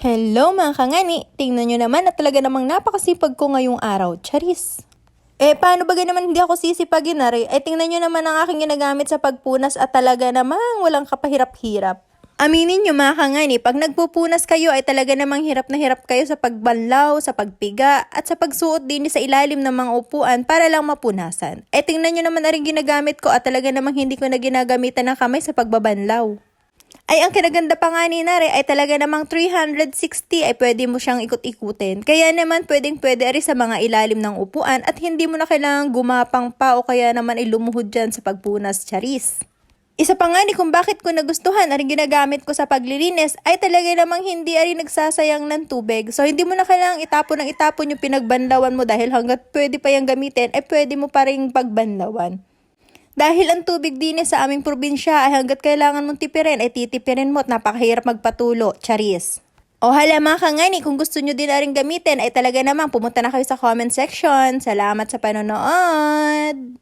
Hello mga kangani! Tingnan nyo naman at talaga namang napakasipag ko ngayong araw. Charis! Paano ba naman hindi ako sisipagin na rin? Tingnan nyo naman ang aking ginagamit sa pagpunas at talaga namang walang kapahirap-hirap. Aminin nyo mga kangani, pag nagpupunas kayo ay talaga namang hirap na hirap kayo sa pagbanlaw, sa pagpiga, at sa pagsuot din sa ilalim ng mga upuan para lang mapunasan. Tingnan nyo naman na rin ginagamit ko at talaga namang hindi ko na ginagamitan ng kamay sa pagbabanlaw. Ang kinaganda pa nga ni Nare ay talaga namang 360 ay pwede mo siyang ikot-ikutin. Kaya naman pwedeng-pwede rin sa mga ilalim ng upuan at hindi mo na kailangang gumapang pa o kaya naman ilumuhod dyan sa pagpunas, charis. Isa pa nga ni kung bakit ko nagustuhan at ginagamit ko sa paglilinis ay talaga namang hindi rin nagsasayang ng tubig. So hindi mo na kailangang itapon yung pinagbanlawan mo dahil hanggat pwede pa yung gamitin ay pwede mo pa rin pagbanlawan. Dahil ang tubig din sa aming probinsya ay hanggat kailangan mong tipirin ay titipirin mo at napakahirap magpatulo, charis. O hala mga kangani, kung gusto nyo din na rin gamitin ay talaga namang pumunta na kayo sa comment section. Salamat sa panonood!